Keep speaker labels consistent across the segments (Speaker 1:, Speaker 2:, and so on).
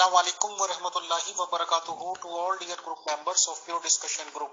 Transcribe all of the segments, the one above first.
Speaker 1: Assalamu alaikum wa rahmatullahi wa barakatuhu to all dear group members of Pure Discussion Group.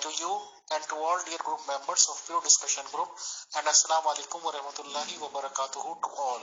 Speaker 1: to you and to all dear group members of Pure Discussion Group, and Assalamu alaikum wa rahmatullahi wa barakatuhu to all.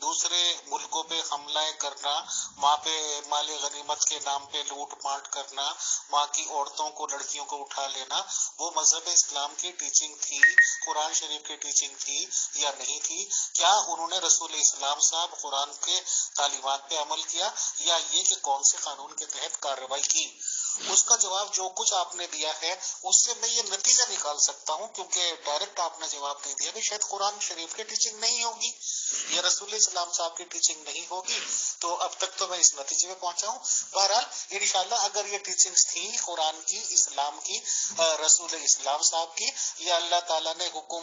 Speaker 1: دوسرے ملکوں پہ حملہ کرنا، وہاں پہ مال غنیمت کے نام پہ لوٹ ماٹ کرنا، وہاں کی عورتوں کو لڑکیوں کو اٹھا لینا، وہ مذہب اسلام کی ٹیچنگ تھی، قرآن شریف کی ٹیچنگ تھی یا نہیں تھی؟ کیا انہوں نے رسول اسلام صاحب قرآن کے تعلیمات پہ عمل کیا، یا یہ کہ کون سے قانون کے تحت کارروائی کی؟ اس کا جواب جو کچھ آپ نے دیا ہے اس سے میں یہ نتیجہ نکال سکتا ہوں، کیونکہ ڈائریکٹ آپ نے جواب نہیں دیا کہ شاید قرآن شریف کی ٹیچنگ نہیں ہوگی یا رسول اسلام صاحب کی ٹیچنگ نہیں ہوگی، تو اب تک تو میں اس نتیجے میں پہنچا ہوں۔ بہرحال انشاءاللہ اگر یہ ٹیچنگز تھی قرآن کی، اسلام کی، رسول اسلام صاحب کی، یا اللہ تعالیٰ نے حکم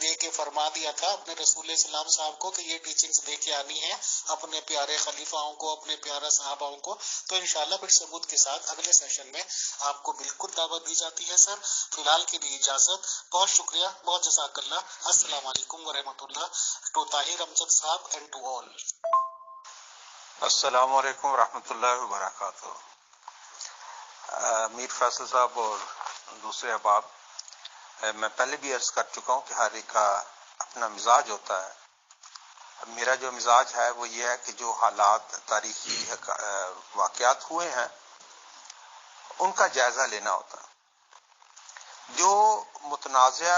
Speaker 1: دے کے فرما دیا تھا اپنے رسول اسلام صاحب کو کہ یہ ٹیچنگز دے کے آنی ہے اپنے پیارے خلیفاؤں کو، اپنے پیارے صحاباؤں کو، تو انشاءاللہ پھر ثبوت کے ساتھ اگلے سیشن میں آپ کو بالکل دعوت دی جاتی ہے سر۔ فی الحال کے لیے اجازت، بہت شکریہ، بہت جزاک اللہ۔ السلام علیکم ورحمۃ اللہ ٹو طاہر امجد صاحب اینڈ ٹو آل۔
Speaker 2: السلام علیکم ورحمۃ اللہ وبرکاتہ۔ میر فیصل صاحب اور دوسرے احباب، میں پہلے بھی عرض کر چکا ہوں کہ ہر ایک کا اپنا مزاج ہوتا ہے۔ میرا جو مزاج ہے وہ یہ ہے کہ جو حالات تاریخی واقعات ہوئے ہیں ان کا جائزہ لینا ہوتا ہے۔ جو متنازع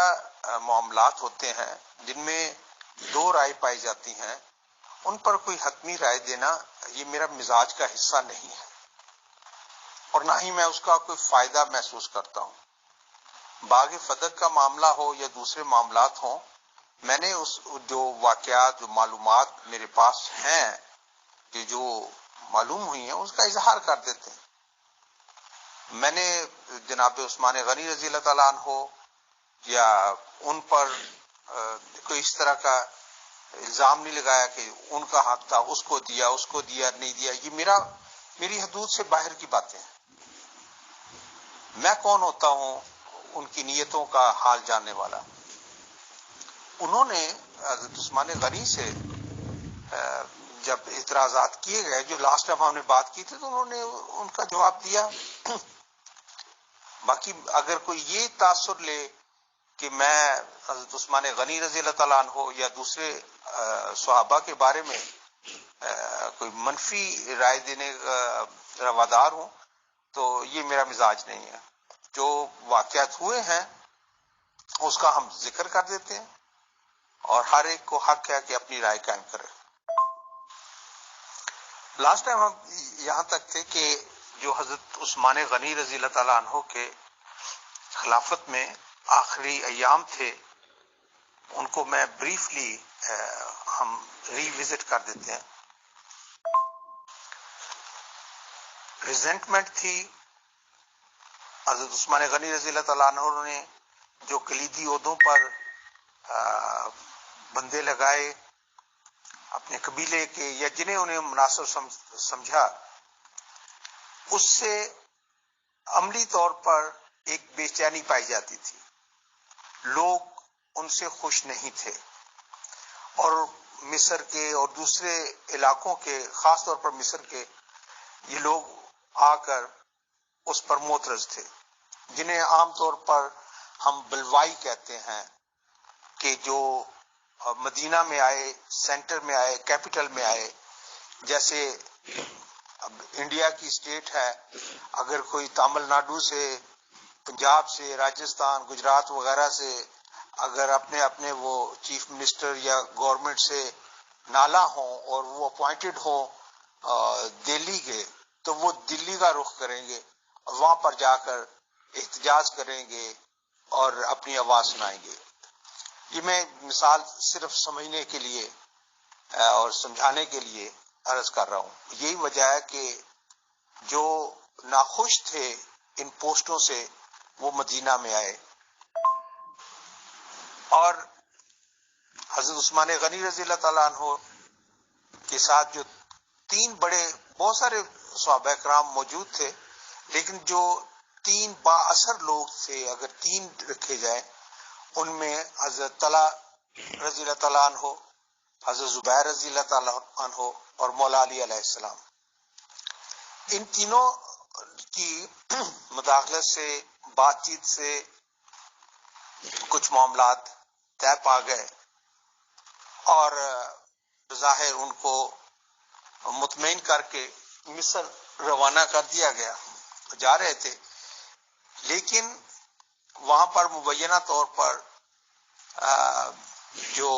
Speaker 2: معاملات ہوتے ہیں جن میں دو رائے پائی جاتی ہیں، ان پر کوئی حتمی رائے دینا یہ میرا مزاج کا حصہ نہیں ہے، اور نہ ہی میں اس کا کوئی فائدہ محسوس کرتا ہوں۔ باغ فدق کا معاملہ ہو یا دوسرے معاملات ہوں، میں نے اس جو واقعات، جو معلومات میرے پاس ہیں، جو معلوم ہوئی ہیں، اس کا اظہار کر دیتے ہیں۔ میں نے جناب عثمان غنی رضی اللہ تعالیٰ عنہ یا ان پر کوئی اس طرح کا الزام نہیں لگایا کہ ان کا حق تھا، اس کو دیا نہیں دیا، یہ میری حدود سے باہر کی باتیں ہیں۔ میں کون ہوتا ہوں ان کی نیتوں کا حال جاننے والا؟ انہوں نے حضرت عثمان غنی سے جب اعتراضات کیے گئے، جو لاسٹ ٹائم ہم نے بات کی تھی، تو انہوں نے ان کا جواب دیا۔ باقی اگر کوئی یہ تاثر لے کہ میں حضرت عثمان غنی رضی اللہ تعالیٰ عنہ یا دوسرے صحابہ کے بارے میں کوئی منفی رائے دینے کا روادار ہوں، تو یہ میرا مزاج نہیں ہے۔ جو واقعات ہوئے ہیں اس کا ہم ذکر کر دیتے ہیں، اور ہر ایک کو حق ہے کہ اپنی رائے قائم کرے۔ لاسٹ ٹائم ہم یہاں تک تھے کہ جو حضرت عثمان غنی رضی اللہ تعالیٰ عنہ کے خلافت میں آخری ایام تھے، ان کو میں بریفلی ہم ری وزٹ کر دیتے ہیں۔ ریزنٹمنٹ تھی، حضرت عثمان غنی رضی اللہ تعالیٰ عنہ نے جو کلیدی عہدوں پر بندے لگائے اپنے قبیلے کے یا جنہیں انہیں مناسب سمجھا، اس سے عملی طور پر ایک بے چینی پائی جاتی تھی۔ لوگ ان سے خوش نہیں تھے، اور مصر کے اور دوسرے علاقوں کے، خاص طور پر مصر کے، یہ لوگ آ کر اس پر معترض تھے، جنہیں عام طور پر ہم بلوائی کہتے ہیں، کہ جو مدینہ میں آئے، سینٹر میں آئے، کیپٹل میں آئے۔ جیسے اب انڈیا کی اسٹیٹ ہے، اگر کوئی تامل ناڈو سے، پنجاب سے، راجستھان، گجرات وغیرہ سے اگر اپنے وہ چیف منسٹر یا گورنمنٹ سے نالا ہوں اور وہ اپوائنٹڈ ہوں دلی کے، تو وہ دلی کا رخ کریں گے، اور وہاں پر جا کر احتجاج کریں گے اور اپنی آواز سنائیں گے۔ یہ میں مثال صرف سمجھنے کے لیے اور سمجھانے کے لیے عرض کر رہا ہوں۔ یہی وجہ ہے کہ جو ناخوش تھے ان پوسٹوں سے، وہ مدینہ میں آئے، اور حضرت عثمان غنی رضی اللہ تعالیٰ عنہ کے ساتھ جو بہت سارے صحابہ کرام موجود تھے، لیکن جو 3 بااثر لوگ تھے، اگر 3 رکھے جائیں، ان میں حضرت طلحہ رضی اللہ تعالیٰ عنہ، حضرت زبیر رضی اللہ تعالیٰ عنہ اور مولا علی علیہ السلام، ان تینوں کی مداخلت سے، بات چیت سے کچھ معاملات طے پا گئے، اور بظاہر ان کو مطمئن کر کے مصر روانہ کر دیا گیا، جا رہے تھے، لیکن وہاں پر مبینہ طور پر جو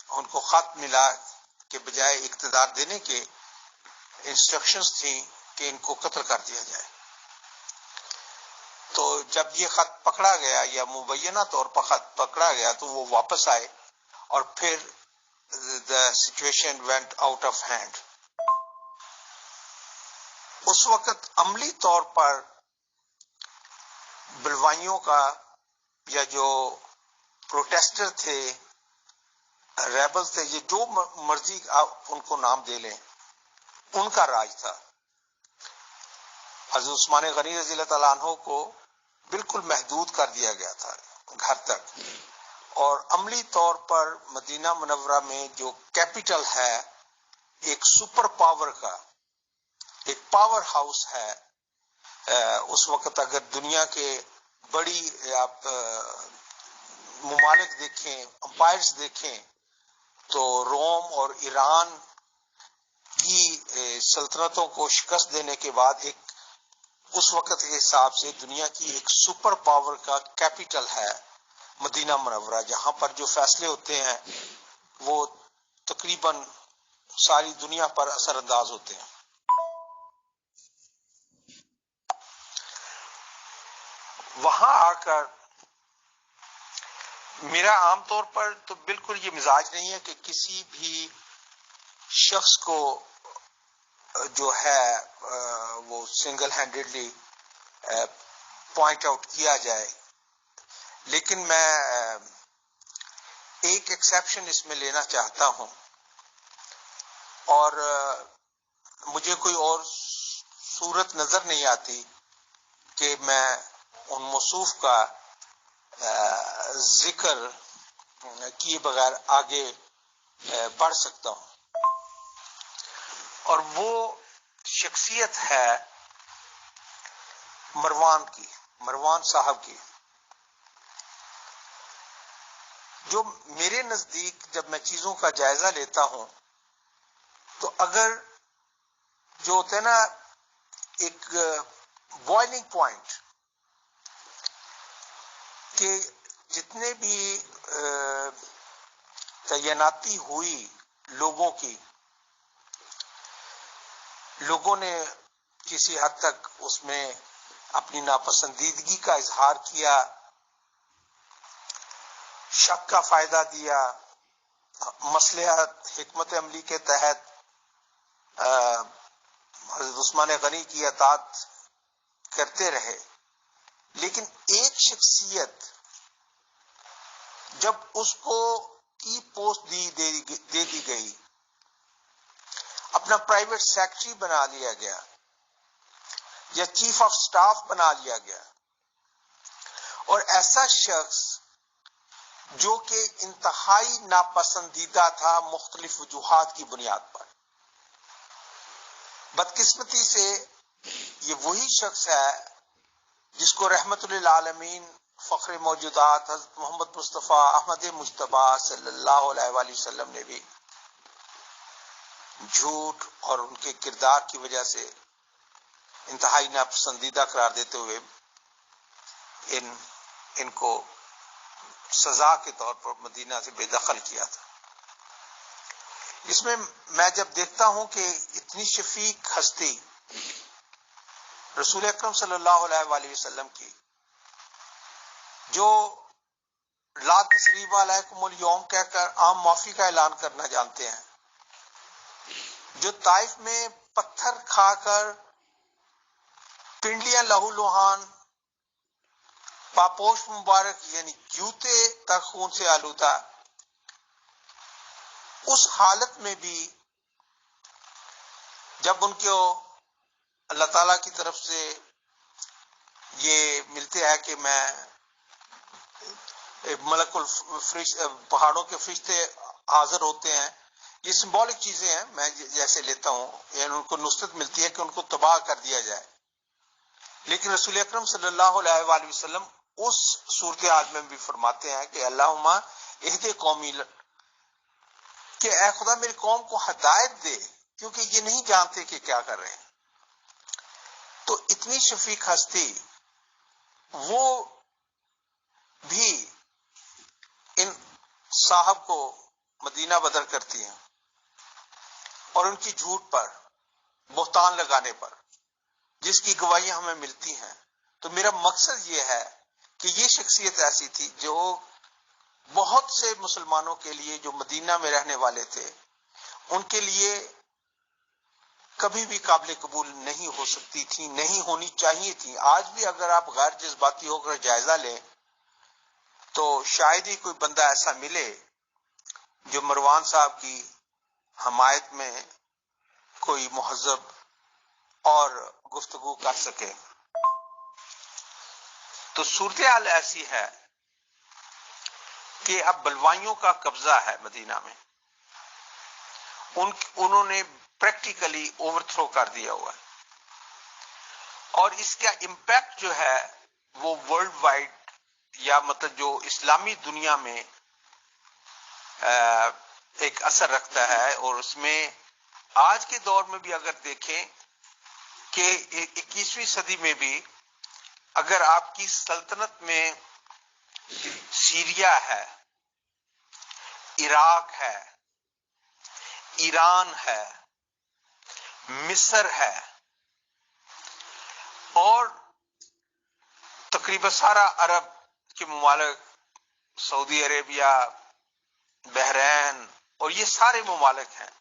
Speaker 2: ان کو خط ملا کہ بجائے اقتدار دینے کے انسٹرکشنز تھیں کہ ان کو قتل کر دیا جائے. تو جب یہ خط پکڑا گیا یا مبینہ طور پر خط پکڑا گیا تو وہ واپس آئے اور پھر the situation went out of hand. اس وقت عملی طور پر بلوائیوں کا یا جو پروٹیسٹر تھے، ریبل تھے، یہ جو مرضی آپ ان کو نام دے لیں، ان کا راج تھا. حضرت عثمان غنی رضی اللہ تعالیٰ عنہ کو بالکل محدود کر دیا گیا تھا گھر تک، اور عملی طور پر مدینہ منورہ میں جو کیپٹل ہے ایک سپر پاور کا، ایک پاور ہاؤس ہے. اس وقت اگر دنیا کے بڑی آپ ممالک دیکھیں، امپائرز دیکھیں، تو روم اور ایران کی سلطنتوں کو شکست دینے کے بعد ایک اس وقت کے حساب سے دنیا کی ایک سپر پاور کا کیپٹل ہے مدینہ منورہ، جہاں پر جو فیصلے ہوتے ہیں وہ تقریباً ساری دنیا پر اثر انداز ہوتے ہیں. وہاں آ کر میرا عام طور پر تو بالکل یہ مزاج نہیں ہے کہ کسی بھی شخص کو جو ہے وہ سنگل ہینڈیڈلی پوائنٹ آؤٹ کیا جائے، لیکن میں ایک ایکسیپشن اس میں لینا چاہتا ہوں، اور مجھے کوئی اور صورت نظر نہیں آتی کہ میں ان موصوف کا ذکر کیے بغیر آگے بڑھ سکتا ہوں، اور وہ شخصیت ہے مروان صاحب کی، جو میرے نزدیک جب میں چیزوں کا جائزہ لیتا ہوں تو اگر جو ہوتا ہے نا ایک بوائلنگ پوائنٹ، کہ جتنے بھی تعیناتی ہوئی لوگوں نے کسی حد تک اس میں اپنی ناپسندیدگی کا اظہار کیا، شک کا فائدہ دیا، مصلحت حکمت عملی کے تحت حضرت عثمان غنی کی اطاعت کرتے رہے. لیکن ایک شخصیت جب اس کو کی پوسٹ دے دی گئی، اپنا پرائیویٹ سیکرٹری بنا لیا گیا یا چیف آف سٹاف بنا لیا گیا، اور ایسا شخص جو کہ انتہائی ناپسندیدہ تھا مختلف وجوہات کی بنیاد پر، بدقسمتی سے یہ وہی شخص ہے جس کو رحمت للعالمین فخر موجودات حضرت محمد مصطفیٰ احمد مجتبی صلی اللہ علیہ وآلہ وسلم نے بھی جھوٹ اور ان کے کردار کی وجہ سے انتہائی ناپسندیدہ قرار دیتے ہوئے ان کو سزا کے طور پر مدینہ سے بے دخل کیا تھا. اس میں میں جب دیکھتا ہوں کہ اتنی شفیق ہستی رسول اکرم صلی اللہ علیہ وآلہ وسلم کی، جو لا تثریب علیکم اليوم کہہ کر عام معافی کا اعلان کرنا جانتے ہیں، جو طائف میں پتھر کھا کر پنڈلیاں لہو لہان، پاپوش مبارک یعنی جوتے تک خون سے آلودہ، اس حالت میں بھی جب ان کو اللہ تعالی کی طرف سے یہ ملتے ہیں کہ میں ملک پہاڑوں کے فرشتے حاضر ہوتے ہیں، یہ سمبولک چیزیں ہیں، میں جیسے لیتا ہوں، یعنی ان کو نصرت ملتی ہے کہ ان کو تباہ کر دیا جائے. لیکن رسول اکرم صلی اللہ علیہ وآلہ وسلم اس صورتحال میں بھی فرماتے ہیں کہ اللہم اہد قومی کہ اے خدا میری قوم کو ہدایت دے، کیونکہ یہ نہیں جانتے کہ کیا کر رہے ہیں. تو اتنی شفیق ہستی وہ بھی ان صاحب کو مدینہ بدر کرتی ہیں اور ان کی جھوٹ پر، بہتان لگانے پر، جس کی گواہیاں ہمیں ملتی ہیں. تو میرا مقصد یہ ہے کہ یہ شخصیت ایسی تھی جو بہت سے مسلمانوں کے لیے جو مدینہ میں رہنے والے تھے ان کے لیے کبھی بھی قابل قبول نہیں ہو سکتی تھی، نہیں ہونی چاہیے تھی. آج بھی اگر آپ غیر جذباتی ہو کر جائزہ لیں تو شاید ہی کوئی بندہ ایسا ملے جو مروان صاحب کی حمایت میں کوئی مہذب اور گفتگو کر سکے. تو صورتحال ایسی ہے کہ اب بلوائیوں کا قبضہ ہے مدینہ میں، انہوں نے پریکٹیکلی اوور تھرو کر دیا ہوا ہے، اور اس کا امپیکٹ جو ہے وہ ورلڈ وائڈ یا مطلب جو اسلامی دنیا میں ایک اثر رکھتا ہے. اور اس میں آج کے دور میں بھی اگر دیکھیں کہ 21ویں صدی میں بھی اگر آپ کی سلطنت میں سیریا ہے، عراق ہے، ایران ہے، مصر ہے، اور تقریباً سارا عرب کے ممالک، سعودی عربیہ، بحرین، اور یہ سارے ممالک ہیں،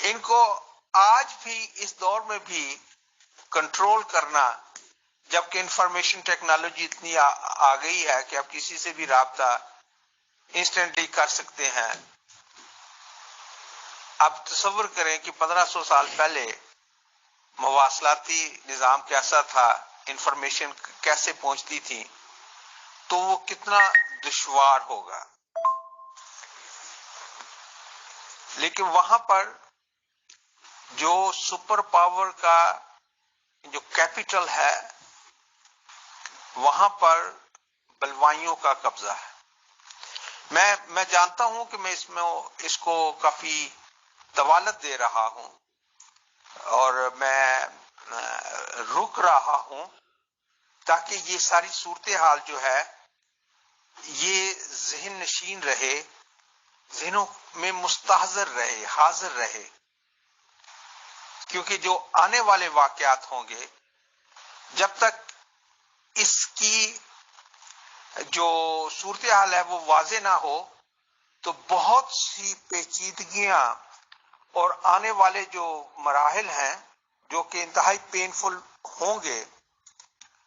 Speaker 2: ان کو آج بھی اس دور میں بھی کنٹرول کرنا، جبکہ انفارمیشن ٹیکنالوجی اتنی آ گئی ہے کہ آپ کسی سے بھی رابطہ انسٹنٹلی کر سکتے ہیں. آپ تصور کریں کہ 1500 سال پہلے مواصلاتی نظام کیسا تھا، انفارمیشن کیسے پہنچتی تھی، تو وہ کتنا دشوار ہوگا. لیکن وہاں پر جو سپر پاور کا جو کیپٹل ہے وہاں پر بلوائیوں کا قبضہ ہے. میں جانتا ہوں کہ میں اس کو کافی طوالت دے رہا ہوں اور میں رک رہا ہوں تاکہ یہ ساری صورتحال جو ہے یہ ذہن نشین رہے، ذہنوں میں مستحضر رہے، حاضر رہے، کیونکہ جو آنے والے واقعات ہوں گے جب تک اس کی جو صورتحال ہے وہ واضح نہ ہو تو بہت سی پیچیدگیاں اور آنے والے جو مراحل ہیں جو کہ انتہائی پینفل ہوں گے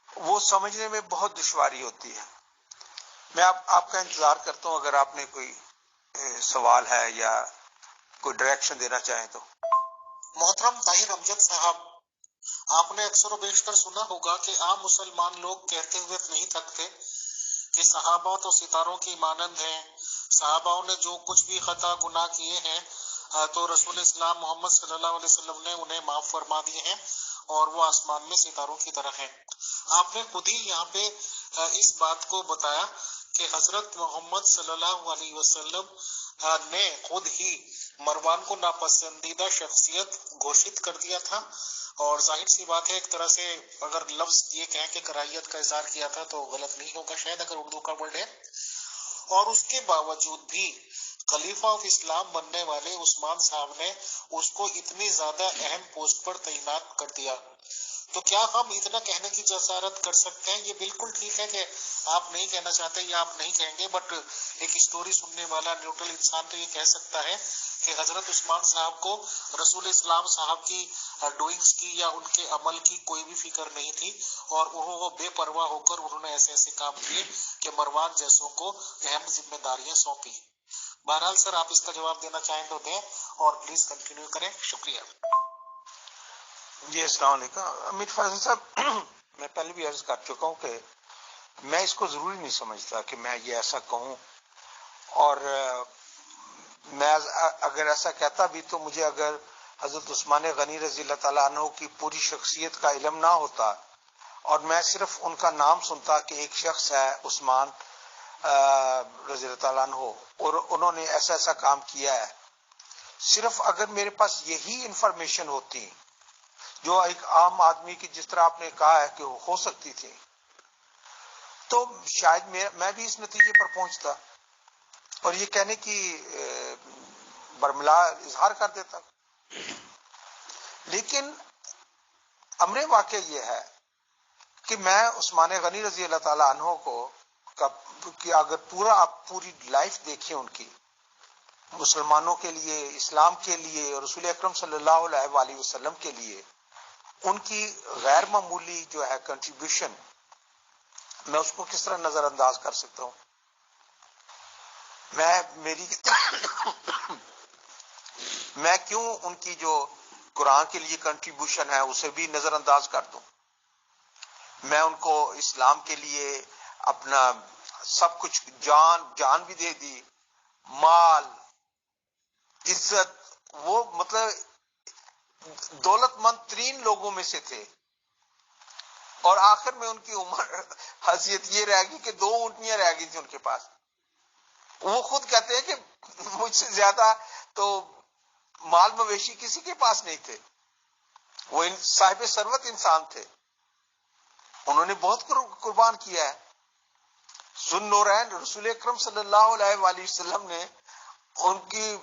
Speaker 2: وہ سمجھنے میں بہت دشواری ہوتی ہے. میں آپ کا انتظار کرتا ہوں اگر آپ نے کوئی سوال ہے یا کوئی ڈائریکشن دینا چاہیں تو.
Speaker 1: محترم طاہر امجد صاحب، آپ نے اکثر و بیشتر سنا ہوگا کہ عام مسلمان لوگ کہتے ہوئے نہیں تھکتے کہ صحابہ تو ستاروں کی مانند ہیں، صحابہ نے جو کچھ بھی خطا گناہ کیے ہیں تو رسول اسلام محمد صلی اللہ علیہ وسلم نے انہیں معاف فرما دیے ہیں اور وہ آسمان میں ستاروں کی طرح ہیں. آپ نے خود ہی یہاں پہ اس بات کو بتایا کہ حضرت محمد صلی اللہ علیہ وسلم نے خود ہی مروان کو ناپسندیدہ شخصیت گھوشت کر دیا تھا، اور ظاہر سی بات ہے ایک طرح سے اگر لفظ یہ کہیں کہ کراہیت کا اظہار کیا تھا تو غلط نہیں ہوگا شاید اگر اردو کا ورڈ ہے. اور اس کے باوجود بھی خلیفہ آف اسلام بننے والے عثمان صاحب نے اس کو اتنی زیادہ اہم پوسٹ پر تعینات کر دیا. تو کیا ہم اتنا کہنے کی جسارت کر سکتے ہیں؟ یہ بالکل ٹھیک ہے کہ آپ نہیں کہنا چاہتے یا آپ نہیں کہیں گے، بٹ ایک اسٹوری سننے والا نیوٹرل انسان تو یہ کہہ سکتا ہے کہ حضرت عثمان صاحب کو رسول اسلام صاحب کی ڈوئنگز کی یا ان کے عمل کی کوئی بھی فکر نہیں تھی، اور وہ بے پرواہ ہو کر انہوں نے ایسے ایسے کام کیے کہ مروان جیسوں کو اہم ذمہ داریاں سونپی. بہرحال سر آپ اس کا جواب دینا چاہیں تو دیں اور پلیز کنٹینیو کریں. شکریہ.
Speaker 2: جی السلام علیکم. امیر فیصل صاحب، میں پہلے بھی عرض کر چکا ہوں کہ میں اس کو ضروری نہیں سمجھتا کہ میں یہ ایسا کہوں، اور میں اگر ایسا کہتا بھی تو مجھے اگر حضرت عثمان غنی رضی اللہ تعالیٰ عنہ کی پوری شخصیت کا علم نہ ہوتا اور میں صرف ان کا نام سنتا کہ ایک شخص ہے عثمان رضی اللہ تعالیٰ عنہ، اور انہوں نے ایسا ایسا کام کیا ہے. صرف اگر میرے پاس یہی انفارمیشن ہوتی جو ایک عام آدمی کی جس طرح آپ نے کہا ہے کہ ہو سکتی تھی، تو شاید میں بھی اس نتیجے پر پہنچتا اور یہ کہنے کی برملا اظہار کر دیتا. لیکن امر واقع یہ ہے کہ میں عثمان غنی رضی اللہ تعالیٰ عنہ کو کہ اگر پوری لائف دیکھیں ان کی، مسلمانوں کے لیے، اسلام کے لیے اور رسول اکرم صلی اللہ علیہ وآلہ وسلم کے لیے ان کی غیر معمولی جو ہے کنٹریبیوشن، میں اس کو کس طرح نظر انداز کر سکتا ہوں؟ میں کیوں ان کی جو قرآن کے لیے کنٹریبیوشن ہے اسے بھی نظر انداز کر دوں؟ میں ان کو اسلام کے لیے اپنا سب کچھ جان بھی دے دی، مال، عزت، وہ مطلب دولت مند ترین لوگوں میں سے تھے، اور آخر میں ان کی عمر حیثیت یہ رہ گئی کہ 2 اونٹنیاں رہ گئی تھی ان کے پاس. وہ خود کہتے ہیں کہ مجھ سے زیادہ تو مال مویشی کسی کے پاس نہیں تھے، وہ صاحب ثروت انسان تھے، انہوں نے بہت قربان کیا ہے. ذو النورین رسول اکرم صلی اللہ علیہ وآلہ وسلم نے ان کی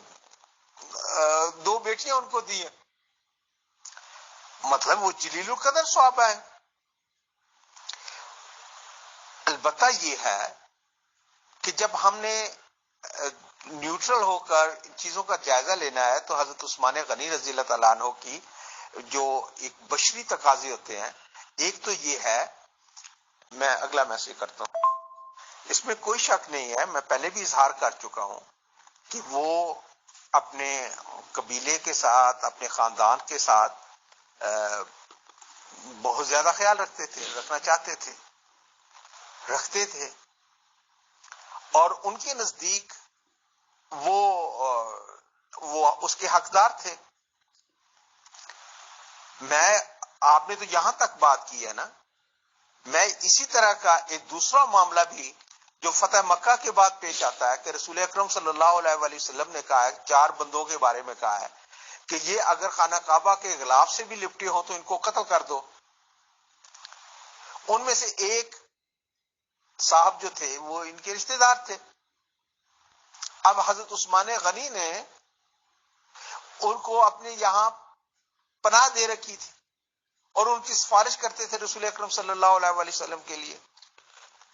Speaker 2: 2 بیٹیاں ان کو دی ہیں، مطلب وہ جلیل القدر صحابہ ہیں. البتہ یہ ہے کہ جب ہم نے نیوٹرل ہو کر ان چیزوں کا جائزہ لینا ہے تو حضرت عثمان غنی رضی اللہ تعالیٰ عنہ کی جو ایک بشری تقاضے ہوتے ہیں، ایک تو یہ ہے، میں اگلا میسج کرتا ہوں، اس میں کوئی شک نہیں ہے، میں پہلے بھی اظہار کر چکا ہوں کہ وہ اپنے قبیلے کے ساتھ، اپنے خاندان کے ساتھ بہت زیادہ خیال رکھتے تھے، رکھنا چاہتے تھے، رکھتے تھے، اور ان کے نزدیک وہ اس کے حقدار تھے. آپ نے تو یہاں تک بات کی ہے نا، میں اسی طرح کا ایک دوسرا معاملہ بھی جو فتح مکہ کے بعد پیش آتا ہے کہ رسول اکرم صلی اللہ علیہ وآلہ وسلم نے کہا ہے، 4 بندوں کے بارے میں کہا ہے کہ یہ اگر خانہ کعبہ کے غلاف سے بھی لپٹے ہوں تو ان کو قتل کر دو. ان میں سے ایک صاحب جو تھے وہ ان کے رشتہ دار تھے. اب حضرت عثمان غنی نے ان کو اپنے یہاں پناہ دے رکھی تھی اور ان کی سفارش کرتے تھے رسول اکرم صلی اللہ علیہ وآلہ وسلم کے لیے،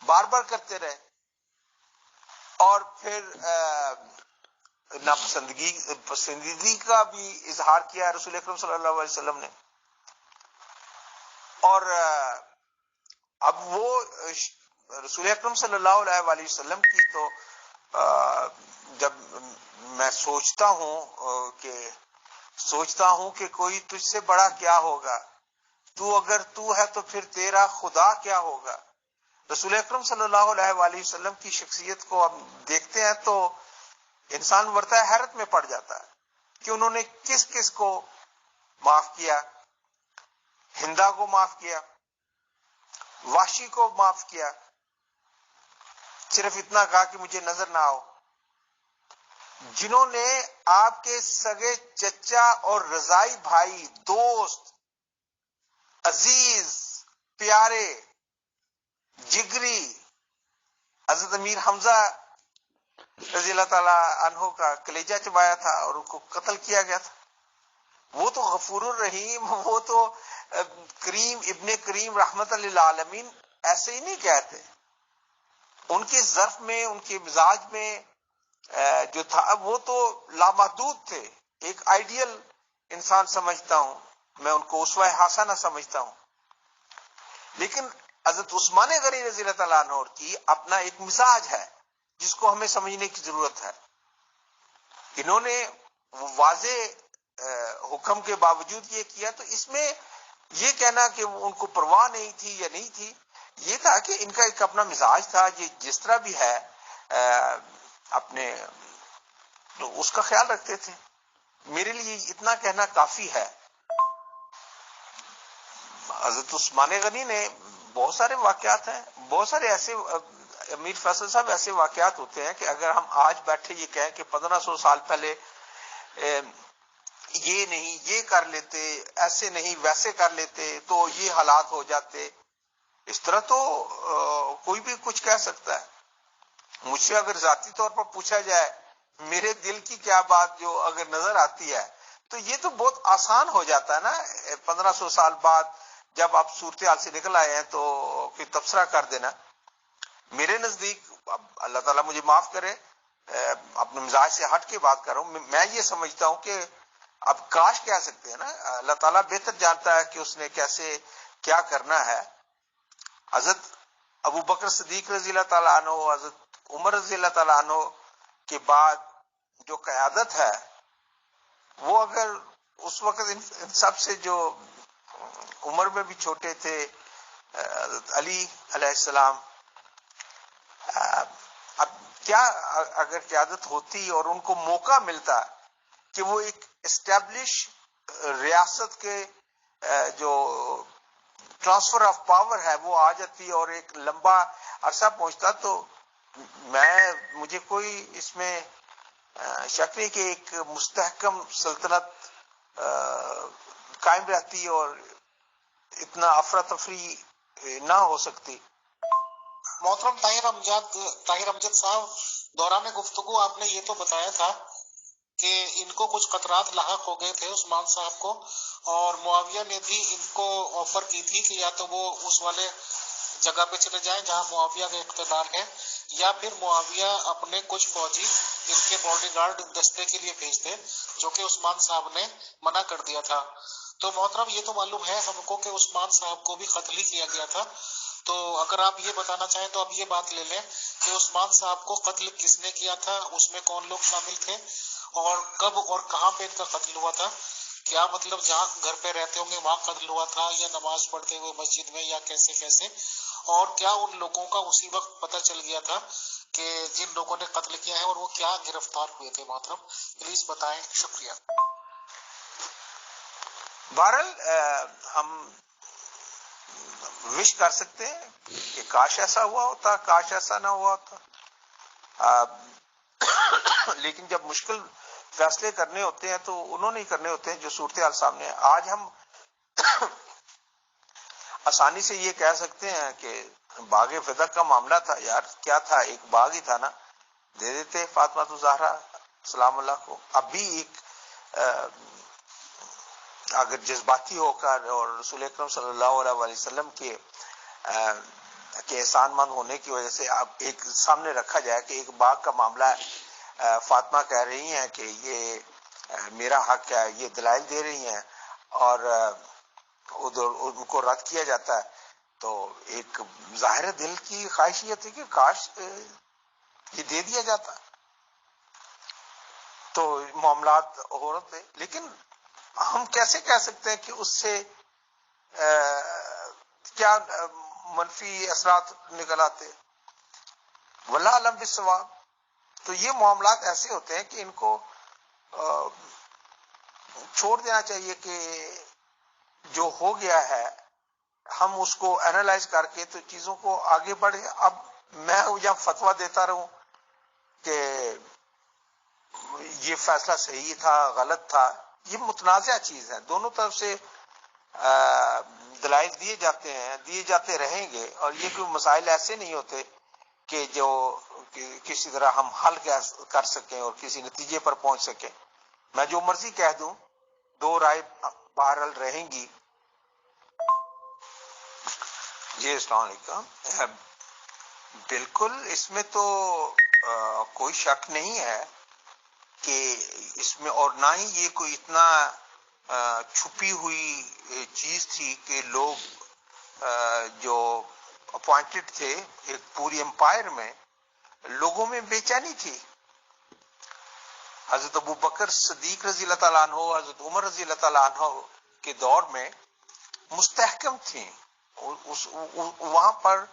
Speaker 2: بار بار کرتے رہے، اور پھر ناپسندیدگی کا بھی اظہار کیا رسول اکرم صلی اللہ علیہ وسلم نے. اور اب وہ رسول اکرم صلی اللہ علیہ وآلہ وسلم کی تو جب میں سوچتا ہوں کہ کوئی تجھ سے بڑا کیا ہوگا، تو اگر تو ہے تو پھر تیرا خدا کیا ہوگا. رسول اکرم صلی اللہ علیہ وآلہ وسلم کی شخصیت کو اب دیکھتے ہیں تو انسان ورتہ حیرت میں پڑ جاتا ہے کہ انہوں نے کس کس کو معاف کیا. ہندا کو معاف کیا، وحشی کو معاف کیا، صرف اتنا کہا کہ مجھے نظر نہ آؤ. جنہوں نے آپ کے سگے چچا اور رضائی بھائی، دوست، عزیز، پیارے، جگری حضرت امیر حمزہ رضی اللہ تعالی عنہ کا کلیجہ چبایا تھا اور ان کو قتل کیا گیا تھا، وہ تو غفور الرحیم، وہ تو کریم ابن کریم رحمت للعالمین ایسے ہی نہیں کہتے. ان کے ظرف میں، ان کے مزاج میں جو تھا وہ تو لامحدود تھے. ایک آئیڈیل انسان سمجھتا ہوں میں ان کو، اسوہ حسنہ سمجھتا ہوں. لیکن حضرت عثمان غنی رضی اللہ تعالیٰ عنہ کی اپنا ایک مزاج ہے جس کو ہمیں سمجھنے کی ضرورت ہے. انہوں نے واضح حکم کے باوجود یہ کیا، تو اس میں یہ کہنا کہ ان کو پرواہ نہیں تھی یا نہیں تھی، یہ تھا کہ ان کا ایک اپنا مزاج تھا. یہ جس طرح بھی ہے اپنے تو اس کا خیال رکھتے تھے. میرے لیے اتنا کہنا کافی ہے. حضرت عثمان غنی نے بہت سارے واقعات ہیں، بہت سارے امیر فیصل صاحب ایسے واقعات ہوتے ہیں کہ اگر ہم آج بیٹھے یہ کہیں کہ 1500 سال پہلے یہ نہیں یہ کر لیتے، ایسے نہیں ویسے کر لیتے تو یہ حالات ہو جاتے، اس طرح تو کوئی بھی کچھ کہہ سکتا ہے. مجھ سے اگر ذاتی طور پر پوچھا جائے میرے دل کی کیا بات جو اگر نظر آتی ہے تو یہ تو بہت آسان ہو جاتا ہے نا. 1500 سال بعد جب آپ صورتحال سے نکل آئے ہیں تو پھر تبصرہ کر دینا. میرے نزدیک اللہ تعالیٰ مجھے معاف کرے، اپنے مزاج سے ہٹ کے بات کر رہا ہوں، میں یہ سمجھتا ہوں کہ اب کاش کہہ سکتے ہیں نا، اللہ تعالیٰ بہتر جانتا ہے کہ اس نے کیسے کیا کرنا ہے. حضرت ابو بکر صدیق رضی اللہ تعالیٰ عنہ، حضرت عمر رضی اللہ تعالیٰ عنہ کے بعد جو قیادت ہے وہ اگر اس وقت ان سب سے جو عمر میں بھی چھوٹے تھے حضرت علی علیہ السلام، اب کیا اگر قیادت ہوتی اور ان کو موقع ملتا کہ وہ ایک اسٹیبلش ریاست کے جو ٹرانسفر آف پاور ہے وہ آ جاتی اور ایک لمبا عرصہ پہنچتا، تو مجھے کوئی اس میں شک نہیں کہ ایک مستحکم سلطنت قائم رہتی اور اتنا افراتفری نہ ہو سکتی.
Speaker 1: محترم طاہر امجد صاحب، دوران گفتگو آپ نے یہ تو بتایا تھا کہ ان کو کچھ خطرات لاحق ہو گئے تھے عثمان صاحب کو، اور معاویہ نے بھی ان کو آفر کی تھی کہ یا تو وہ اس والے جگہ پہ چلے جائیں جہاں معاویہ کا اقتدار ہے، یا پھر معاویہ اپنے کچھ فوجی ان کے باڈی گارڈ دستے کے لیے بھیج دے، جو کہ عثمان صاحب نے منع کر دیا تھا. تو محترم یہ تو معلوم ہے ہم کو کہ عثمان صاحب کو بھی قتل کیا گیا تھا. تو اگر آپ یہ بتانا چاہیں تو اب یہ بات لے لیں کہ عثمان صاحب کو قتل کس نے کیا تھا، اس میں کون لوگ شامل تھے، اور کب اور کہاں پہ ان کا قتل ہوا تھا؟ کیا مطلب جہاں گھر پہ رہتے ہوں گے وہاں قتل ہوا تھا، یا نماز پڑھتے ہوئے مسجد میں، یا کیسے، اور کیا ان لوگوں کا اسی وقت پتہ چل گیا تھا کہ جن لوگوں نے قتل کیا ہے، اور وہ کیا گرفتار ہوئے تھے؟ محترم پلیز بتائیں، شکریہ.
Speaker 2: بہرحال ہم وش کر سکتے ہیں کہ کاش ایسا ہوا ہوتا، کاش ایسا نہ ہوا ہوتا، لیکن جب مشکل فیصلے کرنے ہوتے ہیں تو انہوں نے کرنے ہوتے ہیں جو صورتحال سامنے ہے. آج ہم آسانی سے یہ کہہ سکتے ہیں کہ باغ فدق کا معاملہ تھا، یار کیا تھا، ایک باغ ہی تھا نا، دے دیتے فاطمہ الزہرا سلام اللہ کو. اب بھی ایک اگر جذباتی ہو کر اور رسول اکرم صلی اللہ علیہ وسلم کے احسان مند ہونے کی وجہ سے اب ایک سامنے رکھا جائے کہ ایک باغ کا معاملہ ہے، فاطمہ کہہ رہی ہیں کہ یہ میرا حق ہے، یہ دلائل دے رہی ہیں، اور ادھر ان کو رد کیا جاتا ہے، تو ایک ظاہر دل کی خواہش یہ تھی کہ کاش یہ دے دیا جاتا تو معاملات ہو رہے تھے. لیکن ہم کیسے کہہ سکتے ہیں کہ اس سے کیا منفی اثرات نکل آتے؟ واللہ علم بالصواب. تو یہ معاملات ایسے ہوتے ہیں کہ ان کو چھوڑ دینا چاہیے کہ جو ہو گیا ہے ہم اس کو اینالائز کر کے تو چیزوں کو آگے بڑھے. اب میں جب فتویٰ دیتا رہوں کہ یہ فیصلہ صحیح تھا غلط تھا، یہ متنازع چیز ہے، دونوں طرف سے دلائل دیے جاتے ہیں، دیے جاتے رہیں گے، اور یہ کوئی مسائل ایسے نہیں ہوتے کہ جو کسی طرح ہم حل کر سکیں اور کسی نتیجے پر پہنچ سکیں. میں جو مرضی کہہ دوں، دو رائے بہرحال رہیں گی. جی السلام علیکم. بالکل اس میں تو کوئی شک نہیں ہے کہ اس میں، اور نہ ہی یہ کوئی اتنا چھپی ہوئی چیز تھی کہ لوگ جو اپوائنٹڈ تھے ایک پوری امپائر میں، لوگوں میں بے چینی تھی. حضرت ابو بکر صدیق رضی اللہ تعالیٰ عنہ، حضرت عمر رضی اللہ تعالیٰ عنہ کے دور میں مستحکم تھیں، وہاں پر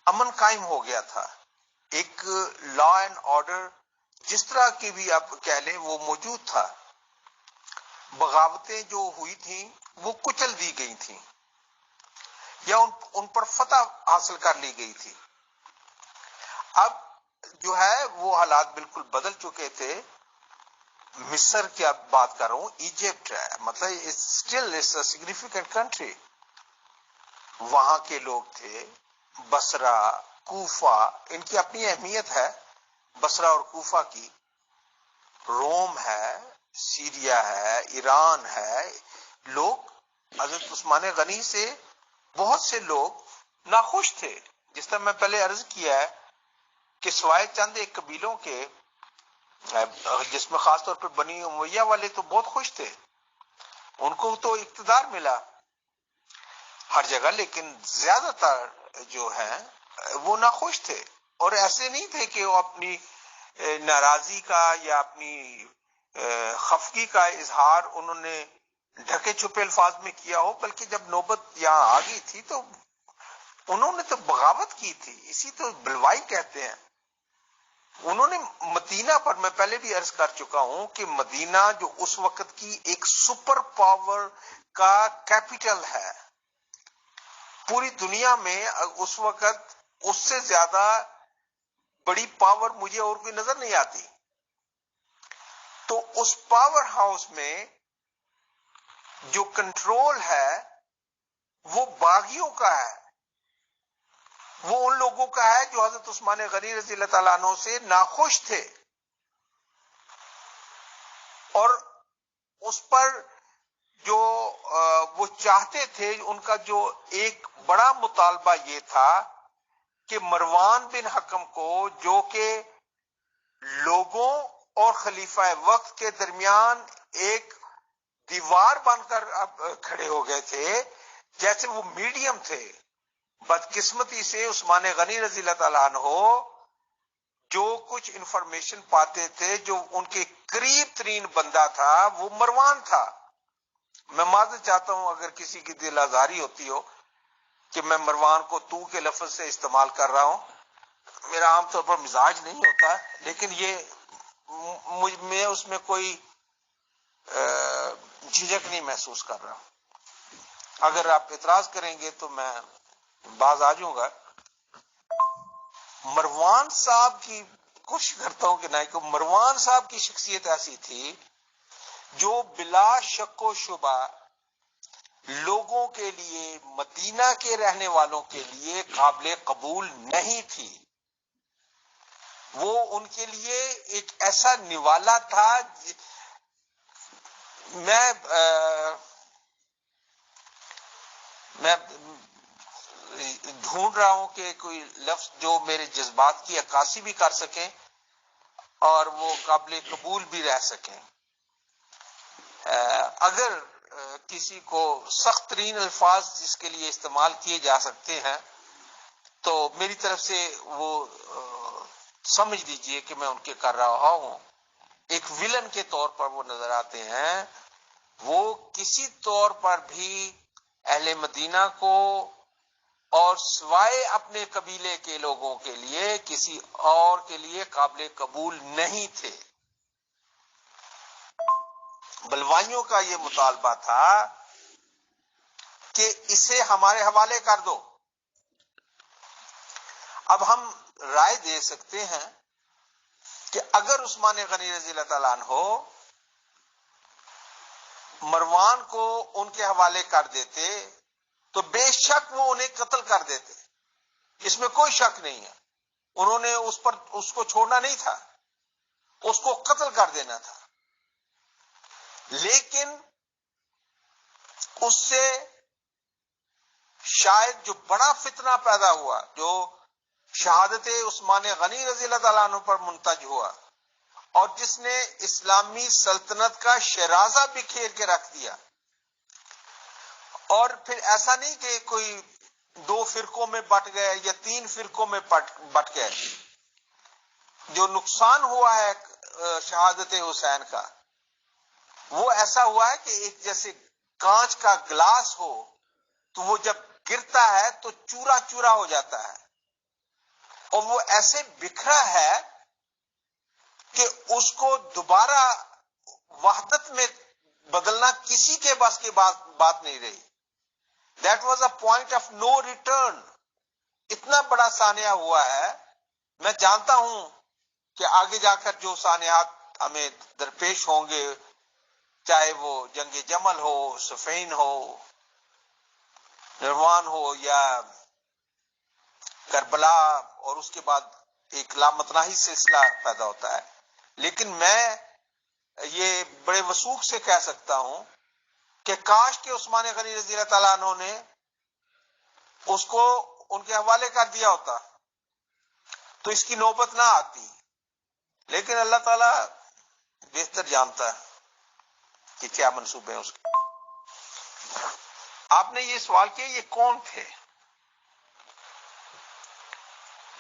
Speaker 2: امن قائم ہو گیا تھا، ایک لا اینڈ آرڈر جس طرح کی بھی آپ کہہ لیں وہ موجود تھا. بغاوتیں جو ہوئی تھیں وہ کچل دی گئی تھیں یا ان پر فتح حاصل کر لی گئی تھی. اب جو ہے وہ حالات بالکل بدل چکے تھے. مصر کی اب بات کر رہا ہوں, ایجپٹ ہے, مطلب still is a significant country. وہاں کے لوگ تھے, بصرہ, کوفہ, ان کی اپنی اہمیت ہے بصرہ اور کوفہ کی. روم ہے, سیریا ہے, ایران ہے. لوگ حضرت عثمان غنی سے بہت سے لوگ ناخوش تھے. جس طرح میں پہلے عرض کیا ہے کہ سوائے چند ایک قبیلوں کے, جس میں خاص طور پہ بنی امیہ والے تو بہت خوش تھے, ان کو تو اقتدار ملا ہر جگہ, لیکن زیادہ تر جو ہیں وہ ناخوش تھے. اور ایسے نہیں تھے کہ وہ اپنی ناراضی کا یا اپنی خفگی کا اظہار انہوں نے ڈھکے چھپے الفاظ میں کیا ہو, بلکہ جب نوبت یہاں آ گئی تھی تو انہوں نے تو بغاوت کی تھی. اسی تو بلوائی کہتے ہیں. انہوں نے مدینہ پر, میں پہلے بھی عرض کر چکا ہوں کہ مدینہ جو اس وقت کی ایک سپر پاور کا کیپٹل ہے پوری دنیا میں, اس وقت اس سے زیادہ بڑی پاور مجھے اور کوئی نظر نہیں آتی. تو اس پاور ہاؤس میں جو کنٹرول ہے وہ باغیوں کا ہے, وہ ان لوگوں کا ہے جو حضرت عثمان غنی رضی اللہ تعالیٰ عنہ سے ناخوش تھے. اور اس پر جو وہ چاہتے تھے, ان کا جو ایک بڑا مطالبہ یہ تھا کہ مروان بن حکم کو, جو کہ لوگوں اور خلیفہ وقت کے درمیان ایک دیوار بن کر اب کھڑے ہو گئے تھے, جیسے وہ میڈیم تھے. بدقسمتی سے عثمان غنی رضی اللہ تعالیٰ عنہ جو کچھ انفارمیشن پاتے تھے, جو ان کے قریب ترین بندہ تھا وہ مروان تھا. میں معذرت چاہتا ہوں اگر کسی کی دل آزاری ہوتی ہو کہ میں مروان کو تو کے لفظ سے استعمال کر رہا ہوں. میرا عام طور پر مزاج نہیں ہوتا, لیکن یہ میں اس میں کوئی جھجک نہیں محسوس کر رہا ہوں. اگر آپ اعتراض کریں گے تو میں باز آ جاؤں گا. مروان صاحب کی کوشش کرتا ہوں کہ نہیں, کہ مروان صاحب کی شخصیت ایسی تھی جو بلا شک و شبہ لوگوں کے لیے, مدینہ کے رہنے والوں کے لیے قابل قبول نہیں تھی. وہ ان کے لیے ایک ایسا نوالا تھا. میں ڈھونڈ رہا ہوں کہ کوئی لفظ جو میرے جذبات کی عکاسی بھی کر سکیں اور وہ قابل قبول بھی رہ سکیں. اگر کسی کو سخت ترین الفاظ جس کے لیے استعمال کیے جا سکتے ہیں تو میری طرف سے وہ سمجھ لیجئے کہ میں ان کے کر رہا ہوں. ایک ویلن کے طور پر وہ نظر آتے ہیں. وہ کسی طور پر بھی اہل مدینہ کو اور سوائے اپنے قبیلے کے لوگوں کے لیے کسی اور کے لیے قابل قبول نہیں تھے. بلوائیوں کا یہ مطالبہ تھا کہ اسے ہمارے حوالے کر دو. اب ہم رائے دے سکتے ہیں کہ اگر عثمان غنی رضی اللہ تعالیٰ عنہ مروان کو ان کے حوالے کر دیتے تو بے شک وہ انہیں قتل کر دیتے, اس میں کوئی شک نہیں ہے. انہوں نے اس کو چھوڑنا نہیں تھا, اس کو قتل کر دینا تھا. لیکن اس سے شاید جو بڑا فتنہ پیدا ہوا, جو شہادت عثمان غنی رضی اللہ تعالیٰ عنہ پر منتج ہوا اور جس نے اسلامی سلطنت کا شیرازہ بکھیر کے رکھ دیا, اور پھر ایسا نہیں کہ کوئی 2 فرقوں میں بٹ گئے یا 3 فرقوں میں بٹ گئے. جو نقصان ہوا ہے شہادت حسین کا وہ ایسا ہوا ہے کہ ایک جیسے کانچ کا گلاس ہو تو وہ جب گرتا ہے تو چورا چورا ہو جاتا ہے, اور وہ ایسے بکھرا ہے کہ اس کو دوبارہ وحدت میں بدلنا کسی کے بس کی بات نہیں رہی. That was a point of no return. اتنا بڑا سانحہ ہوا ہے میں جانتا ہوں کہ آگے جا کر جو سانحات ہمیں درپیش ہوں گے، چاہے وہ جنگ جمل ہو، صفین ہو، نروان ہو یا کربلا، اور اس کے بعد ایک لامتناہی سلسلہ پیدا ہوتا ہے، لیکن میں یہ بڑے وثوق سے کہہ سکتا ہوں کہ کاش کہ عثمان غنی رضی اللہ تعالیٰ عنہ نے اس کو ان کے حوالے کر دیا ہوتا تو اس کی نوبت نہ آتی، لیکن اللہ تعالیٰ بہتر جانتا ہے کہ کیا منصوبے ہیں اس کے۔ آپ نے یہ سوال کیا یہ کون تھے؟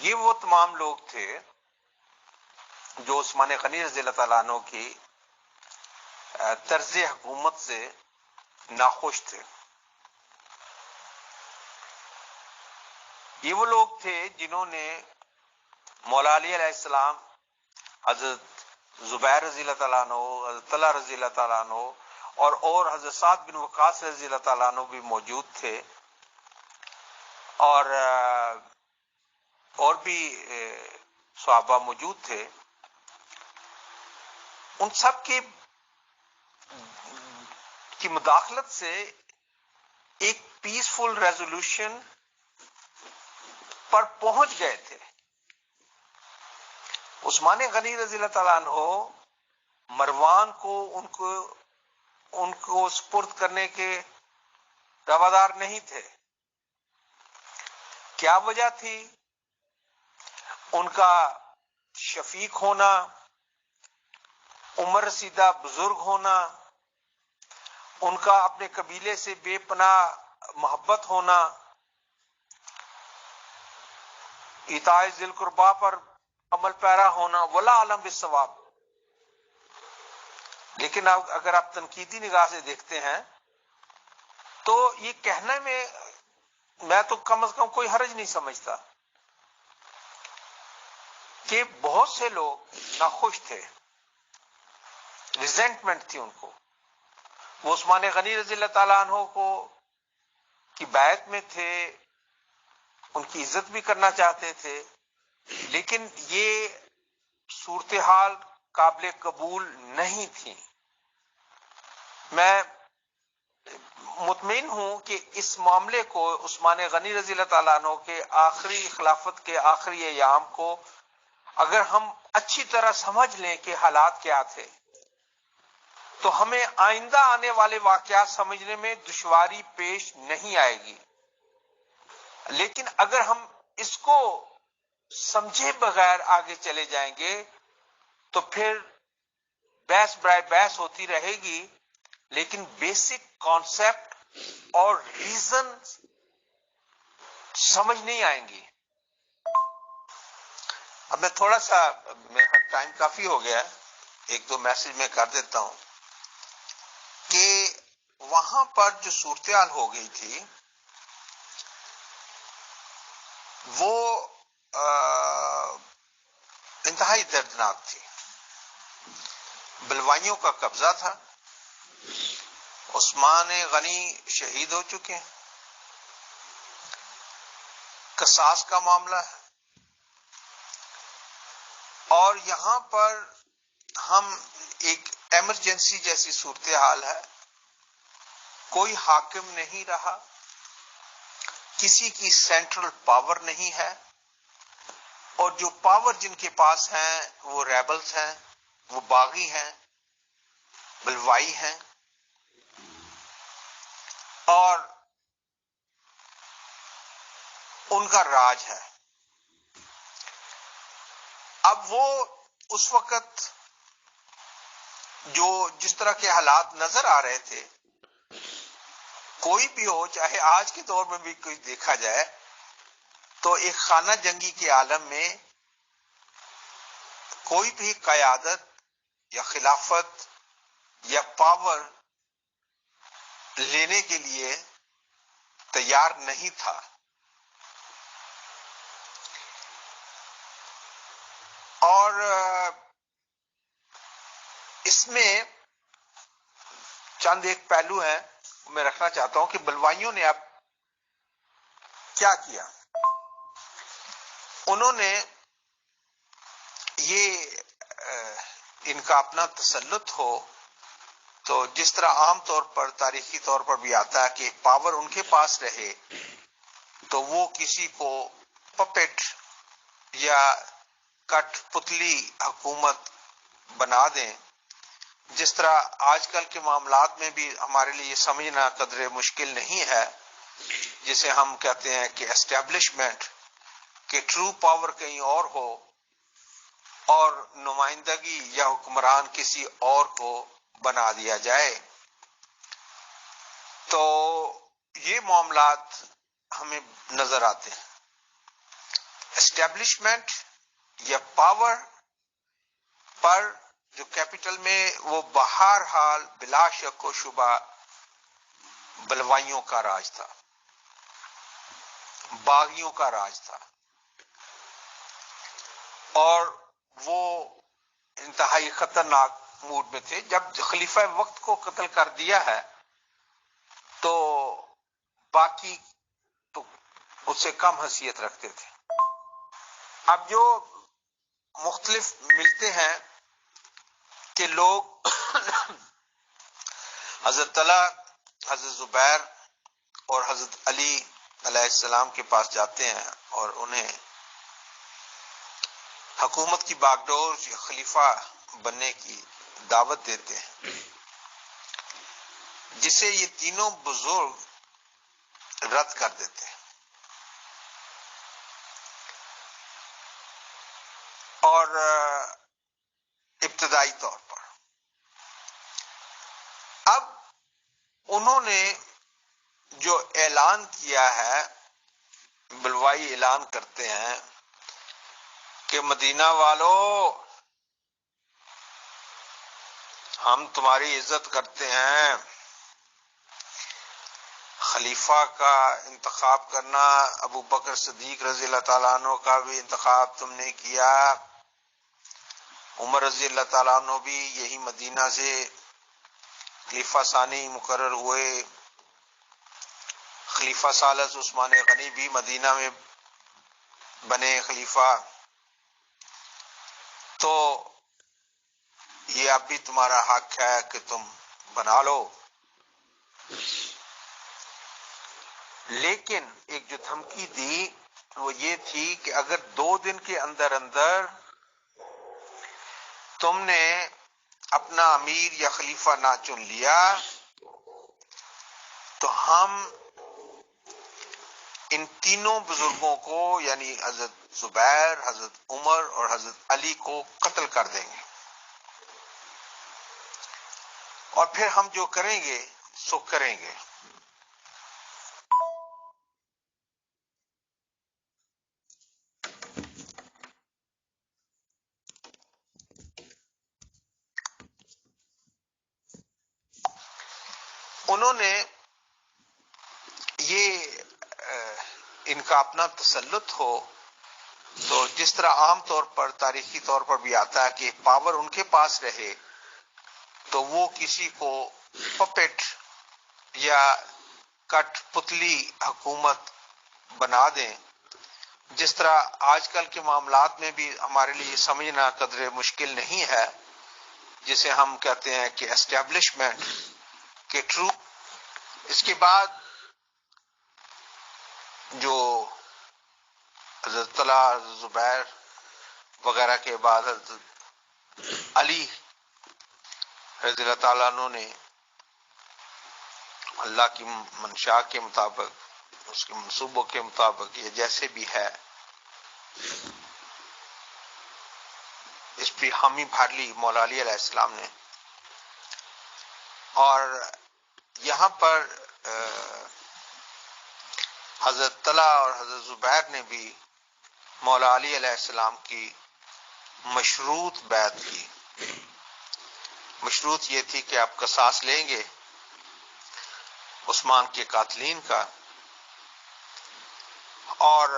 Speaker 2: یہ وہ تمام لوگ تھے جو عثمان غنی رضی اللہ تعالیٰ عنہ کی طرز حکومت سے ناخوش تھے۔ یہ وہ لوگ تھے جنہوں نے مولا علی علیہ السلام، حضرت زبیر رضی اللہ تعالیٰ عنہ، حضرت طلحہ رضی اللہ تعالیٰ عنہ اور حضرت سعد بن وقاص رضی اللہ تعالیٰ عنہ بھی موجود تھے، اور بھی صحابہ موجود تھے۔ ان سب کی مداخلت سے ایک پیسفل ریزولوشن پر پہنچ گئے تھے۔ عثمان غنی رضی اللہ تعالیٰ عنہ مروان کو ان کو سپرد کرنے کے روادار نہیں تھے۔ کیا وجہ تھی؟ ان کا شفیق ہونا، عمر رسیدہ بزرگ ہونا، ان کا اپنے قبیلے سے بے پناہ محبت ہونا، ایتاء ذی القربا پر عمل پیرا ہونا، واللہ اعلم بالصواب۔ لیکن اگر آپ تنقیدی نگاہ سے دیکھتے ہیں تو یہ کہنے میں تو کم از کم کوئی حرج نہیں سمجھتا کہ بہت سے لوگ ناخوش تھے، ریزنٹمنٹ تھی ان کو۔ وہ عثمان غنی رضی اللہ تعالیٰ عنہ کو کی بیعت میں تھے، ان کی عزت بھی کرنا چاہتے تھے، لیکن یہ صورتحال قابل قبول نہیں تھی۔ میں مطمئن ہوں کہ اس معاملے کو عثمان غنی رضی اللہ تعالیٰ عنہ کے آخری خلافت کے آخری ایام کو اگر ہم اچھی طرح سمجھ لیں کہ حالات کیا تھے تو ہمیں آئندہ آنے والے واقعات سمجھنے میں دشواری پیش نہیں آئے گی۔ لیکن اگر ہم اس کو سمجھے بغیر آگے چلے جائیں گے تو پھر بحث برائے بحث ہوتی رہے گی، لیکن بیسک کانسیپٹ اور ریزن سمجھ نہیں آئیں گی۔ اب میں تھوڑا سا، میرا ٹائم کافی ہو گیا، ایک دو میسج میں کر دیتا ہوں کہ وہاں پر جو صورتحال ہو گئی تھی وہ انتہائی دردناک تھی۔ بلوائیوں کا قبضہ تھا، عثمان غنی شہید ہو چکے ہیں، قصاص کا معاملہ ہے، اور یہاں پر ہم ایک ایمرجنسی جیسی صورتحال ہے، کوئی حاکم نہیں رہا، کسی کی سینٹرل پاور نہیں ہے، اور جو پاور جن کے پاس ہیں وہ ریبلز ہیں، وہ باغی ہیں، بلوائی ہیں، اور ان کا راج ہے۔ اب وہ اس وقت جو جس طرح کے حالات نظر آ رہے تھے، کوئی بھی ہو، چاہے آج کے دور میں بھی کوئی دیکھا جائے تو ایک خانہ جنگی کے عالم میں کوئی بھی قیادت یا خلافت یا پاور لینے کے لیے تیار نہیں تھا۔ اور اس میں چند ایک پہلو ہیں میں رکھنا چاہتا ہوں کہ بلوائیوں نے اب کیا کیا۔ انہوں نے یہ ان کا اپنا تسلط ہو، تو جس طرح عام طور پر تاریخی طور پر بھی آتا ہے کہ پاور ان کے پاس رہے تو وہ کسی کو پپٹ یا کٹ پتلی حکومت بنا دیں. جس طرح آج کل کے معاملات میں بھی ہمارے لیے یہ سمجھنا قدرے مشکل نہیں ہے، جسے ہم کہتے ہیں کہ اسٹیبلشمنٹ، کہ ٹرو پاور کہیں اور ہو اور نمائندگی یا حکمران کسی اور کو بنا دیا جائے. تو یہ معاملات ہمیں نظر آتے ہیں. اسٹیبلشمنٹ یا پاور پر جو کیپٹل میں وہ بہرحال بلا شک و شبہ بلوائیوں کا راج تھا، باغیوں کا راج تھا، اور وہ انتہائی خطرناک موڈ میں تھے. جب خلیفہ وقت کو قتل کر دیا ہے تو باقی تو اس سے کم حیثیت رکھتے تھے. اب جو مختلف ملتے ہیں کہ لوگ حضرت طلحہ، حضرت زبیر اور حضرت علی علیہ السلام کے پاس جاتے ہیں اور انہیں حکومت کی باغڈور یا خلیفہ بننے کی دعوت دیتے ہیں، جسے یہ تینوں بزرگ رد کر دیتے ہیں. اور ابتدائی طور پر اب انہوں نے جو اعلان کیا ہے، بلوائی اعلان کرتے ہیں کہ مدینہ والو، ہم تمہاری عزت کرتے ہیں، خلیفہ کا انتخاب کرنا، ابو بکر صدیق رضی اللہ تعالیٰ عنہ کا بھی انتخاب تم نے کیا، عمر رضی اللہ تعالیٰ عنہ بھی یہی مدینہ سے خلیفہ ثانی مقرر ہوئے، خلیفہ ثالث عثمان غنی بھی مدینہ میں بنے خلیفہ، تو یہ اب بھی تمہارا حق ہے کہ تم بنا لو. لیکن ایک جو دھمکی دی وہ یہ تھی کہ اگر 2 دن کے اندر اندر تم نے اپنا امیر یا خلیفہ نہ چن لیا تو ہم ان تینوں بزرگوں کو، یعنی حضرت زبیر، حضرت عمر اور حضرت علی کو قتل کر دیں گے، اور پھر ہم جو کریں گے سو کریں گے. انہوں نے یہ ان کا اپنا تسلط ہو، تو جس طرح عام طور پر تاریخی طور پر بھی آتا ہے کہ پاور ان کے پاس رہے تو وہ کسی کو پپٹ یا کٹ پتلی حکومت بنا دیں. جس طرح آج کل کے معاملات میں بھی ہمارے لیے سمجھنا قدرے مشکل نہیں ہے، جسے ہم کہتے ہیں کہ اسٹیبلشمنٹ، کہ ٹرو. اس کے بعد جو حضرت طلحہ، حضرت زبیر وغیرہ کے بعد حضرت علی رضی اللہ تعالیٰ عنہ نے اللہ کی منشاء کے مطابق، اس کے منصوبوں کے مطابق، یہ جیسے بھی ہے، اس پہ حامی بھر لی مولا علی علیہ السلام نے. اور یہاں پر حضرت طلحہ اور حضرت زبیر نے بھی مولا علی علیہ السلام کی مشروط بیعت کی. مشروط یہ تھی کہ آپ قصاص لیں گے عثمان کے قاتلین کا. اور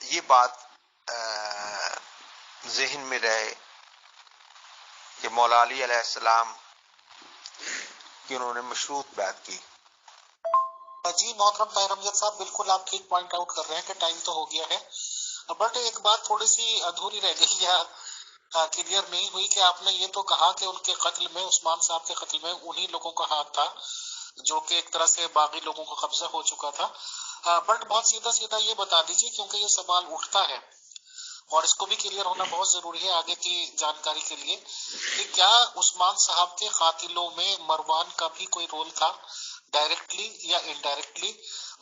Speaker 2: یہ بات ذہن میں رہے کہ مولا علی علیہ السلام کی انہوں نے مشروط بیعت کی.
Speaker 1: جی محترم طاہر امجد صاحب، بالکل آپ ٹھیک پوائنٹ آؤٹ کر رہے ہیں کہ ٹائم تو ہو گیا ہے. بٹ ایک بات تھوڑی سی ادھوری رہ گئی یا کلیئر نہیں ہوئی کہ آپ نے یہ تو کہا کہ ان کے قتل میں، عثمان صاحب کے قتل میں انہی لوگوں کا ہاتھ تھا جو کہ ایک طرح سے باقی لوگوں کا قبضہ ہو چکا تھا، بٹ بہت سیدھا سیدھا یہ بتا دیجیے کیونکہ یہ سوال اٹھتا ہے اور اس کو بھی کلیئر ہونا بہت ضروری ہے آگے کی جانکاری کے لیے، کہ کیا عثمان صاحب کے قاتلوں میں مروان کا بھی کوئی رول تھا، ڈائریکٹلی یا انڈائریکٹلی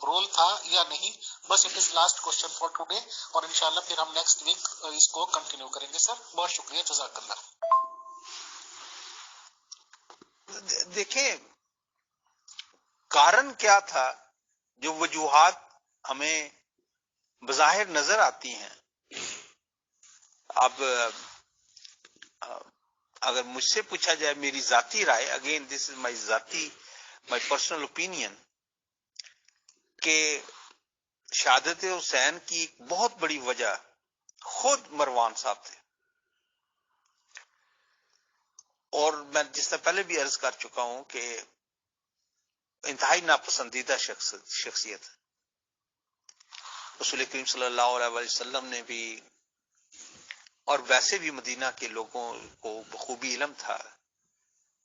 Speaker 1: رول تھا یا نہیں؟ بس it is last question for today, اور انشاءاللہ پھر ہم نیکسٹ ویک اس کو کنٹینیو کریں گے. سر بہت شکریہ، جزاک اللہ.
Speaker 2: دیکھیں کارن کیا تھا، جو وجوہات ہمیں بظاہر نظر آتی ہیں. اب اگر مجھ سے پوچھا جائے میری ذاتی رائے، again this is my personal opinion, کہ شہادت حسین کی بہت بڑی وجہ خود مروان صاحب تھے. اور میں جس طرح پہلے بھی عرض کر چکا ہوں کہ انتہائی ناپسندیدہ شخصیت. رسول کریم صلی اللہ علیہ وسلم نے بھی اور ویسے بھی مدینہ کے لوگوں کو بخوبی علم تھا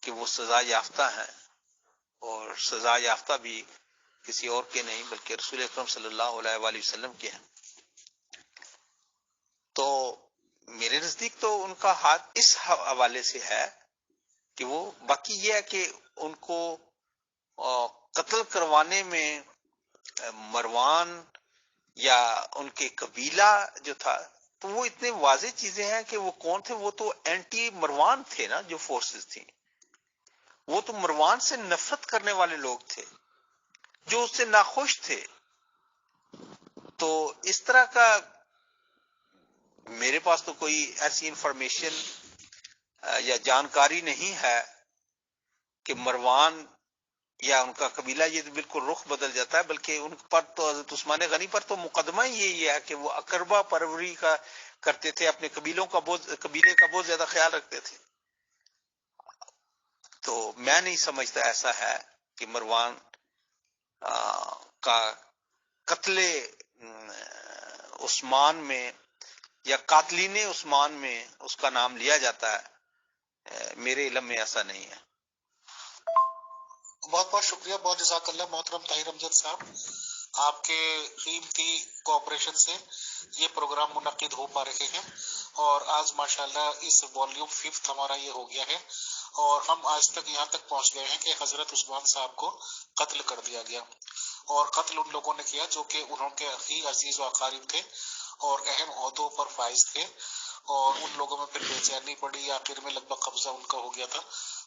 Speaker 2: کہ وہ سزا یافتہ ہیں، اور سزا یافتہ بھی کسی اور کے نہیں بلکہ رسول اکرم صلی اللہ علیہ وآلہ وسلم کے ہیں. تو میرے نزدیک تو ان کا ہاتھ اس حوالے سے ہے کہ وہ، باقی یہ ہے کہ ان کو قتل کروانے میں مروان یا ان کے قبیلہ جو تھا، تو وہ اتنے واضح چیزیں ہیں کہ وہ کون تھے. وہ تو اینٹی مروان تھے نا، جو فورسز تھیں وہ تو مروان سے نفرت کرنے والے لوگ تھے، جو اس سے ناخوش تھے. تو اس طرح کا میرے پاس تو کوئی ایسی انفارمیشن یا جانکاری نہیں ہے کہ مروان یا ان کا قبیلہ، یہ تو بالکل رخ بدل جاتا ہے. بلکہ ان پر تو حضرت عثمان غنی پر تو مقدمہ ہی یہی ہے کہ وہ اقربا پروری کا کرتے تھے، اپنے قبیلے کا بہت زیادہ خیال رکھتے تھے. تو میں نہیں سمجھتا ایسا ہے کہ مروان کا قتل عثمان میں یا قاتلین عثمان میں اس کا نام لیا جاتا ہے. میرے علم میں ایسا نہیں ہے.
Speaker 1: بہت بہت شکریہ، بہت جزاک اللہ محترم طاہر امجد صاحب. آپ کے قیمتی کوآپریشن سے یہ پروگرام منعقد ہو پا رہے ہیں، اور آج ماشاءاللہ اس والیوم 5 ہمارا یہ ہو گیا ہے، اور ہم آج تک یہاں تک پہنچ گئے ہیں کہ حضرت عثمان صاحب کو قتل کر دیا گیا. اور قتل ان لوگوں نے کیا جو کہ انہوں کے ہی عزیز و اقارب تھے اور اہم عہدوں پر فائز تھے، اور ان لوگوں میں پھر بے چینی پڑی، آخر میں لگ بھگ قبضہ ان کا ہو گیا تھا.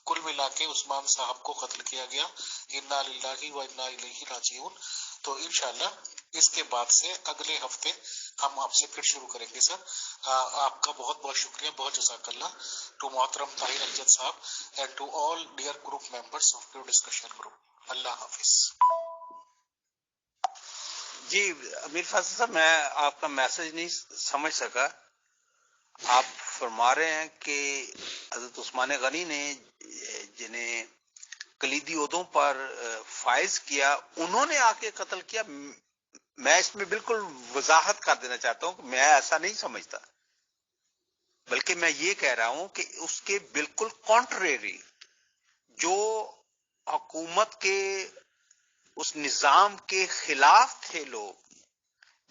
Speaker 1: کل ملا کے عثمان صاحب کو قتل کیا گیا. انا للہ و انا الیہ راجعون. تو انشاءاللہ اس کے بعد سے اگلے ہفتے ہم آپ سے پھر شروع کریں گے. سر آپ کا بہت بہت شکریہ، بہت جزاک اللہ ٹو محترم طاہر امجد صاحب and to all dear group members of pure discussion group. اللہ حافظ.
Speaker 2: جی امیر فاضل صاحب، میں آپ کا میسج نہیں سمجھ سکا. آپ فرما رہے ہیں کہ حضرت عثمان غنی نے جنہیں کلیدی عہدوں پر فائز کیا، انہوں نے آ کے قتل کیا. میں اس میں بالکل وضاحت کر دینا چاہتا ہوں کہ میں ایسا نہیں سمجھتا، بلکہ میں یہ کہہ رہا ہوں کہ اس کے بالکل کانٹریری، جو حکومت کے اس نظام کے خلاف تھے لوگ،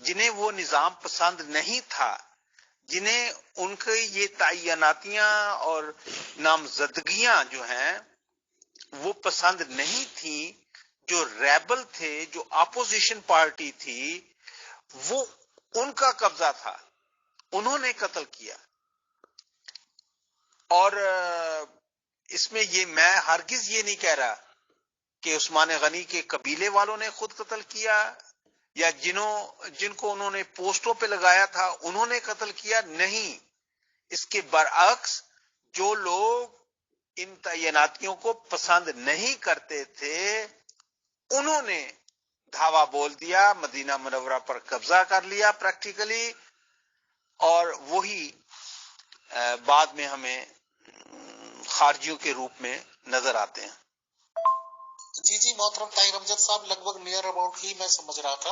Speaker 2: جنہیں وہ نظام پسند نہیں تھا، جنہیں ان کے یہ تعیناتیاں اور نامزدگیاں جو ہیں وہ پسند نہیں تھی، جو ریبل تھے، جو اپوزیشن پارٹی تھی، وہ ان کا قبضہ تھا، انہوں نے قتل کیا. اور اس میں یہ میں ہرگز یہ نہیں کہہ رہا کہ عثمان غنی کے قبیلے والوں نے خود قتل کیا یا جن کو انہوں نے پوسٹوں پہ لگایا تھا انہوں نے قتل کیا. نہیں، اس کے برعکس جو لوگ ان تعیناتیوں کو پسند نہیں کرتے تھے انہوں نے دھاوا بول دیا، مدینہ منورہ پر قبضہ کر لیا پریکٹیکلی، اور وہی بعد میں ہمیں خارجیوں کے روپ میں نظر آتے ہیں.
Speaker 1: جی محترم طاہر امجد صاحب، لگ بھگ نیئر اباؤٹ ہی میں سمجھ رہا تھا